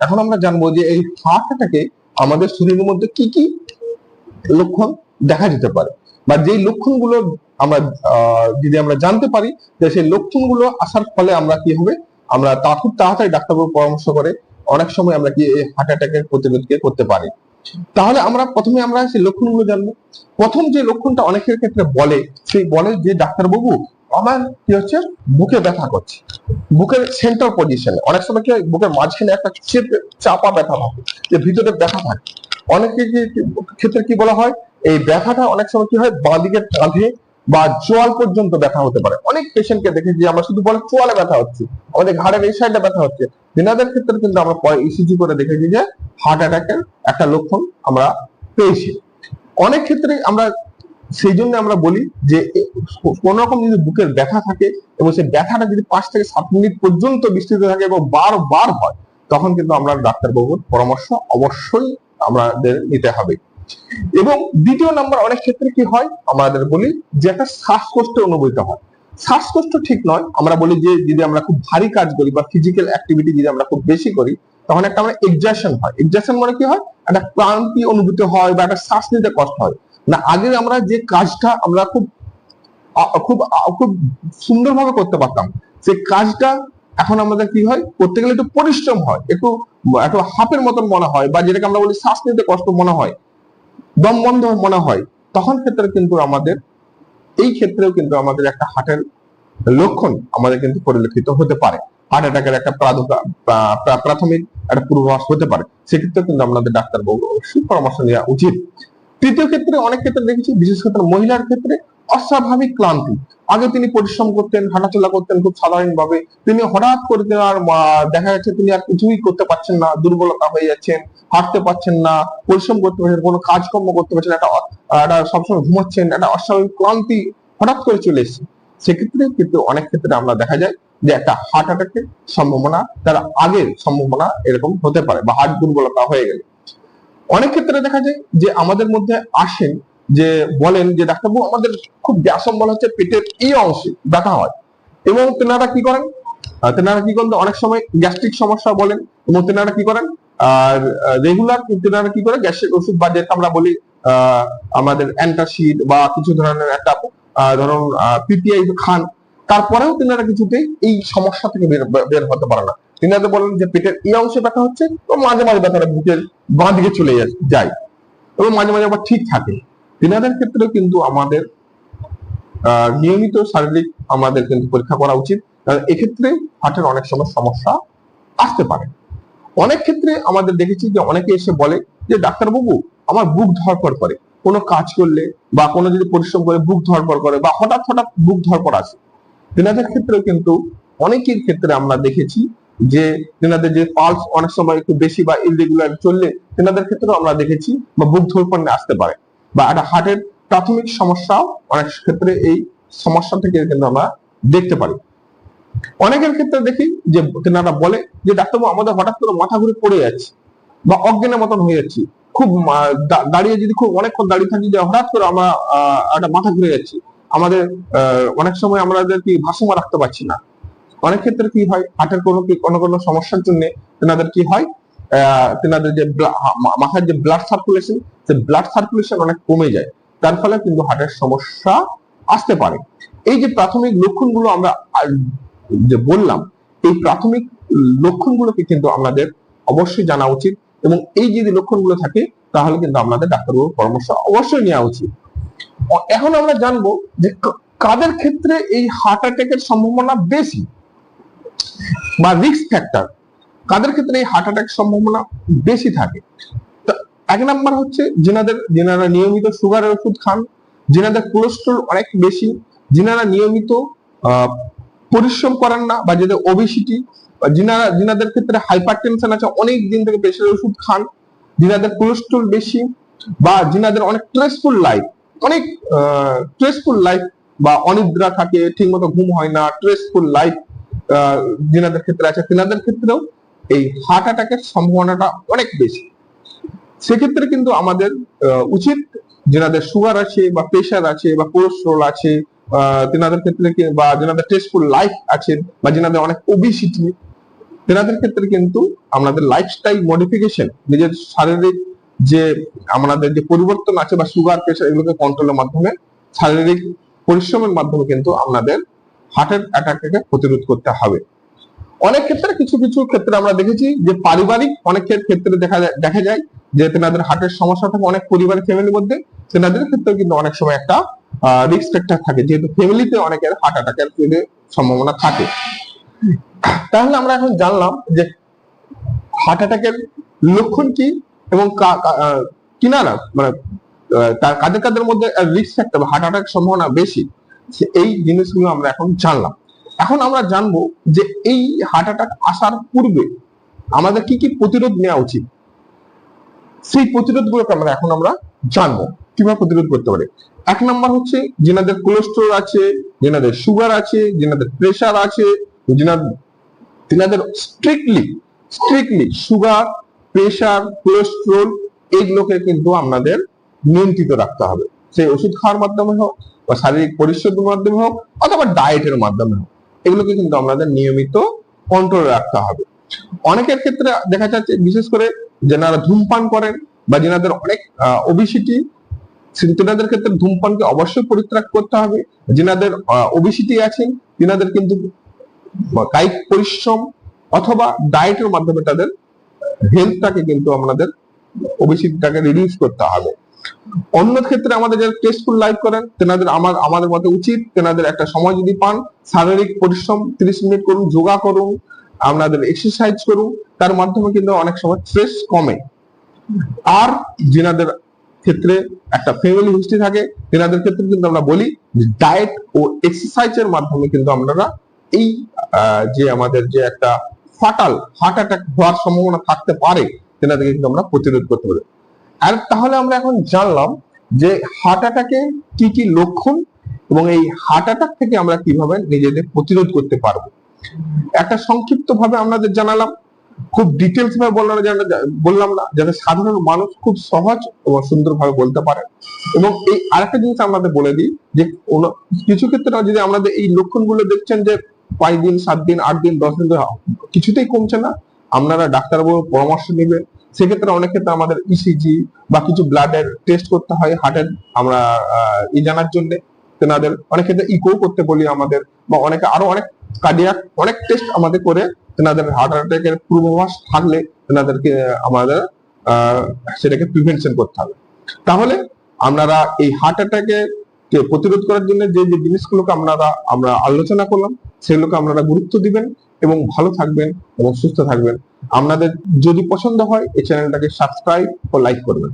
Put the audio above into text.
এখন আমরা জানবো যে এই হার্ট অ্যাটাকে আমাদের শরীরের মধ্যে কি কি লক্ষণ দেখা যেতে পারে, বা যেই লক্ষণগুলো আমরা যদি আমরা জানতে পারি, যে সেই লক্ষণগুলো আসার ফলে আমরা কি হবে, আমরা খুব তাড়াতাড়ি ডাক্তারবাবুর পরামর্শ করে অনেক সময় আমরা কি এই হার্ট অ্যাটাকের প্রতিরোধ করতে পারি। তাহলে আমরা প্রথমে সেই লক্ষণগুলো জানবো। প্রথম যে লক্ষণটা অনেকের ক্ষেত্রে বলে যে ডাক্তারবাবু আমার কি হচ্ছে, বুকে ব্যথা করছে, বুকের সেন্টার পজিশনে, অনেক সময় কি হয় বুকের মাঝখানে একটা চাপা ব্যথা থাকে, যে ভিতরে ব্যথা থাকে। অনেকের ক্ষেত্রে কি বলা হয়, এই ব্যথাটা অনেক সময় কি হয় বাঁ দিকের কাঁধে বা চোয়াল পর্যন্ত ব্যথা হতে পারে। অনেক পেশেন্টকে দেখেছি আমরা শুধু বলে চোয়ালে ব্যথা হচ্ছে, আমাদের ঘাড়ের এই সাইডে ব্যথা হচ্ছে। তেনাদের ক্ষেত্রে কিন্তু আমরা পরে ইসিজি করে দেখেছি যে হার্ট অ্যাটাকের একটা লক্ষণ আমরা পেয়েছি। অনেক ক্ষেত্রে আমরা সেই জন্য আমরা বলি যে কোন রকম যদি বুকের ব্যথা থাকে এবং সেই ব্যথাটা যদি 5 থেকে 7 মিনিট পর্যন্ত বিস্তৃত থাকে এবং বারবার হয়, তখন কিন্তু আমরা ডাক্তারবাবুর পরামর্শ অবশ্যই আমাদের নিতে হবে। এবং দ্বিতীয় নাম্বার, অনেক ক্ষেত্রে কি হয় আমাদের বলি যে একটা শ্বাসকষ্ট অনুভূত হয়। শ্বাসকষ্ট ঠিক নয়, আমরা বলি যে যদি আমরা খুব ভারী কাজ করি বা ফিজিক্যাল অ্যাক্টিভিটি যদি আমরা খুব বেশি করি, তখন একটা আমরা এক্সারশন হয়। এক্সারশন মানে কি হয়, একটা ক্লান্তি অনুভূতি হয় বা একটা শ্বাস নিতে কষ্ট হয়। না, আগে আমরা যে কাজটা আমরা খুব খুব খুব সুন্দরভাবে করতে পারতাম, সেই কাজটা এখন আমাদের কি হয়, করতে গেলে একটু পরিশ্রম হয়, একটু একটু হাফের মতন মনে হয়, বা যেটাকে আমরা বলি শ্বাস নিতে কষ্ট মনে হয়, দম বন্ধ মনে হয়। তখন ক্ষেত্রে কিন্তু এই ক্ষেত্রেও কিন্তু আমাদের একটা হার্টের লক্ষণ আমাদের কিন্তু পরিলক্ষিত হতে পারে। হার্ট অ্যাটাকের একটা প্রাথমিক একটা পূর্বাভাস হতে পারে। সেক্ষেত্রে কিন্তু আমাদের ডাক্তারবাবু অবশ্যই পরামর্শ নেওয়া উচিত। তৃতীয় ক্ষেত্রে অনেক ক্ষেত্রে দেখেছি, বিশেষ করে মহিলার ক্ষেত্রে অস্বাভাবিক ক্লান্তি। আগে তিনি পরিশ্রম করতেন, হাঁটাচলা করতেন খুব সাধারণ ভাবে, তিনি হঠাৎ করে দেখা যাচ্ছে তিনি আর কিছুই করতে পারছেন না, দুর্বলতা হয়ে যাচ্ছেন, হাঁটতে পারছেন না, পরিশ্রম করতে পারছেন, কোনো কাজকর্ম করতে পারছেন, একটা সবসময় ঘুমাচ্ছেন, একটা অস্বাভাবিক ক্লান্তি হঠাৎ করে চলে এসেছে। সেক্ষেত্রে কিন্তু অনেক ক্ষেত্রে আমরা দেখা যায় যে একটা হার্ট অ্যাটাকের সম্ভাবনা, তার আগের সম্ভাবনা এরকম হতে পারে, বা হার্ট দুর্বলতা হয়ে গেলে। অনেক ক্ষেত্রে দেখা যায় যে আমাদের মধ্যে আসেন যে বলেন যে ডাক্তারবাবু আমাদের খুব গ্যাস অম্বল হচ্ছে, পেটের এই অংশে ব্যথা হয়, এবং তেনারা কি করেন, অনেক সময় গ্যাস্ট্রিক সমস্যা বলেন, এবং তেনারা কি করেন আর রেগুলার তেনারা কি করে গ্যাসের ওষুধ, বা যেটা আমরা বলি আমাদের অ্যান্টাসিড বা কিছু ধরনের একটা ধরুন পিপিআই খান, তারপরেও তেনারা কিছুতেই এই সমস্যা থেকে বের হতে পারে না। তেনারা বলেন যে পেটের এই অংশে ব্যথা হচ্ছে, এবং মাঝে মাঝে ব্যথাটা বুকের বাঁ দিকে চলে যায়, এবং মাঝে মাঝে আবার ঠিক থাকে। তেনাদের ক্ষেত্রেও কিন্তু আমাদের নিয়মিত শারীরিক আমাদের কিন্তু পরীক্ষা করা উচিত, কারণ এক্ষেত্রে হার্টের অনেক সময় সমস্যা আসতে পারে। অনেক ক্ষেত্রে আমাদের দেখেছি যে অনেকে এসে বলে যে ডাক্তারবাবু আমার বুক ধড়ফড় করে, কোনো কাজ করলে বা কোনো যদি পরিশ্রম করে বুক ধড়ফড় করে, বা হঠাৎ হঠাৎ বুক ধড়ফড় আসে। তেনাদের ক্ষেত্রেও কিন্তু অনেকের ক্ষেত্রে আমরা দেখেছি যে তেনাদের যে পালস অনেক সময় একটু বেশি বা ইররেগুলার চললে তেনাদের ক্ষেত্রেও আমরা দেখেছি বা বুক ধড়ফড় আসতে পারে, বা একটা হার্টের প্রাথমিক সমস্যাও অনেক ক্ষেত্রে এই সমস্যা থেকে কিন্তু আমরা দেখতে পারি। অনেকের ক্ষেত্রে দেখি যে তেনারা বলে যে ডাক্তারবাবু আমাদের হঠাৎ করে মাথা ঘুরে পড়ে যাচ্ছে, বা অজ্ঞানের মতন হয়ে যাচ্ছি, খুব দাঁড়িয়ে যদি খুব অনেকক্ষণ দাঁড়িয়ে থাকি, যে হঠাৎ করে আমরা একটা মাথা ঘুরে যাচ্ছি, আমাদের অনেক সময় আমাদের কি ভারসাম্য রাখতে পারছি না। অনেক ক্ষেত্রে কি হয়, হার্টের কোনো সমস্যার জন্য তেনাদের কি হয়, তেনাদের যে মাথার যে ব্লাড সার্কুলেশন, সেই ব্লাড সার্কুলেশন অনেক কমে যায়, তার ফলে কিন্তু হার্টের সমস্যা আসতে পারে। এই যে প্রাথমিক লক্ষণগুলো আমরা যে বললাম, এই প্রাথমিক লক্ষণগুলোকে কিন্তু আমাদের অবশ্যই জানা উচিত, এবং এই যদি লক্ষণগুলো থাকে তাহলে কিন্তু আমাদের ডাক্তারবাবুর পরামর্শ অবশ্যই নেওয়া উচিত। এখন আমরা জানবো যে কাদের ক্ষেত্রে এই হার্ট অ্যাটাকের সম্ভাবনা বেশি, বা রিস্ক ফ্যাক্টর, কাদের ক্ষেত্রে এই হার্ট অ্যাটাক সম্ভাবনা বেশি থাকে। এক নাম্বার হচ্ছে যেনারা নিয়মিত সুগারের ওষুধ খান, যেনাদের কোলেস্ট্রল অনেক বেশি, যেনারা নিয়মিত পরিশ্রম করেন না, বা যাদের ওবেসিটি, যেনাদের ক্ষেত্রে হাইপারটেনশন আছে, অনেক দিন থেকে প্রেশারের ওষুধ খান, যেনাদের কোলেস্ট্রল বেশি, বা যেনাদের অনেক স্ট্রেসফুল লাইফ বা অনিদ্রা থাকে, ঠিক মতো ঘুম হয় না, স্ট্রেসফুল লাইফ যেনাদের ক্ষেত্রে আছে, তেনাদের ক্ষেত্রেও এই হার্ট অ্যাটাকের সম্ভাবনাটা অনেক বেশি। সেক্ষেত্রে কিন্তু আমাদের উচিত, যেনাদের সুগার আছে বা প্রেশার আছে বা কোলেস্ট্রল আছে, তেনাদের ক্ষেত্রে বা যেনাদের স্ট্রেসফুল লাইফ আছে, বা যেনাদের অনেক ওবেসিটি, তেনাদের ক্ষেত্রে কিন্তু আমাদের লাইফস্টাইল মডিফিকেশন, নিজের শারীরিক যে আমাদের যে পরিবর্তন আছে বা সুগার প্রেশার এগুলোকে কন্ট্রোলের মাধ্যমে, শারীরিক পরিশ্রমের মাধ্যমে কিন্তু আমাদের হার্টের অ্যাটাককে প্রতিরোধ করতে হবে। অনেক ক্ষেত্রে কিছু কিছু ক্ষেত্রে আমরা দেখেছি যে পারিবারিক অনেক ক্ষেত্রে দেখা যায় যে তেনাদের হার্টের সমস্যা থাকে অনেক পরিবারের ফ্যামিলির মধ্যে, তেনাদের ক্ষেত্রেও কিন্তু অনেক সময় একটা রিস্ক ফ্যাক্টর থাকে, যেহেতু ফ্যামিলিতে অনেকের হার্ট অ্যাটাকের সম্ভাবনা থাকে। তাহলে আমরা এখন জানলাম যে হার্ট অ্যাটাকের লক্ষণ কি এবং কিনারা মানে কাদের কাদের মধ্যে রিস্ক ফ্যাক্টর হার্ট অ্যাটাক সম্ভাবনা বেশি, এই জিনিসগুলো আমরা এখন জানলাম। এখন আমরা জানবো যে এই হার্ট অ্যাটাক আসার পূর্বে আমাদের কি কি প্রতিরোধ নেওয়া উচিত, সেই প্রতিরোধ গুলোকে আমরা জানবো কিভাবে প্রতিরোধ করতে পারে। এক নম্বর হচ্ছে যেনাদের কোলেস্টেরল আছে, যেনাদের সুগার আছে, যেনাদের প্রেশার আছে, তেনাদের স্ট্রিক্টলি সুগার, প্রেশার, কোলেস্টেরল এইগুলোকে কিন্তু আমাদের নিয়ন্ত্রিত রাখতে হবে, সেই ওষুধ খাওয়ার মাধ্যমে হোক বা শারীরিক পরিশ্রমের মাধ্যমে হোক অথবা ডায়েটের মাধ্যমে হোক, এগুলোকে কিন্তু আমাদের নিয়মিত কন্ট্রোলে রাখতে হবে। অনেকের ক্ষেত্রে দেখা যাচ্ছে বিশেষ করে যারা ধূমপান করেন বা যেনাদের অনেক ওবেসিটি, তেনাদের ক্ষেত্রে ধূমপানকে অবশ্যই পরিত্যাগ করতে হবে। যেনাদের ওবেসিটি আছেন তেনাদের কিন্তু কায়িক পরিশ্রম অথবা ডায়েটের মাধ্যমে তাদের হেলথটাকে কিন্তু আমাদের ওবেসিটিটাকে রিডিউস করতে হবে। অন্য ক্ষেত্রে আমাদের যারা টেস্টফুল লাইফ করেন তেনাদের আমাদের মতে উচিত তেনাদের একটা সময় যদি পান শারীরিক পরিশ্রম 30 মিনিট করুন, যোগা করুন, আপনাদের এক্সারসাইজ করুন, তার মাধ্যমে কিন্তু অনেক সময় স্ট্রেস কমে। আর যেনাদের ক্ষেত্রে একটা ফ্যামিলি হিস্ট্রি থাকে তেনাদের ক্ষেত্রে কিন্তু আমরা বলি ডায়েট ও এক্সারসাইজের মাধ্যমে কিন্তু আমরা এই যে আমাদের যে একটা ফাটাল হার্ট অ্যাটাক হওয়ার সম্ভাবনা থাকতে পারে তেনাদেরকে কিন্তু আমরা প্রতিরোধ করতে পারি। আর তাহলে আমরা এখন জানলাম যে হার্ট অ্যাটাকে কি কি লক্ষণ এবং এই হার্ট অ্যাটাক থেকে আমরা কিভাবে নিজেদের প্রতিরোধ করতে পারবো। একটা সংক্ষিপ্ত ভাবে আমাদের জানালাম, খুব ডিটেলস ভাবে বললাম না, যাতে সাধারণ মানুষ খুব সহজ এবং সুন্দরভাবে বলতে পারে। এবং এই আরেকটা জিনিস আমাদের বলে দিই যে কিছু ক্ষেত্রে যদি আমাদের এই লক্ষণগুলো দেখছেন যে 5 দিন 7 দিন 8 দিন 10 দিন কিছুতেই কমছে না, আপনারা ডাক্তারবাবুর পরামর্শ নেবেন। সেক্ষেত্রে অনেক ক্ষেত্রে আমাদের ইসিজি বা কিছু ব্লাডের টেস্ট করতে হয় হার্টের আমরা জানার জন্য, তেনাদের অনেক ক্ষেত্রে ইকো করতে বলি আমাদের, বা অনেকে আরো অনেক কার্ডিয়াক অনেক টেস্ট আমাদের করে তেনাদের হার্ট অ্যাটাকের পূর্বাভাস থাকলে তেনাদেরকে আমাদের সেটাকে প্রিভেনশন করতে হবে। তাহলে আপনারা এই হার্ট অ্যাটাকে প্রতিরোধ করার জন্য যে যে জিনিসগুলোকে আমরা আলোচনা করলাম সেগুলোকে আপনারা গুরুত্ব দিবেন এবং ভালো থাকবেন এবং সুস্থ থাকবেন। আপনাদের যদি পছন্দ হয় এই চ্যানেলটাকে সাবস্ক্রাইব ও লাইক করবেন।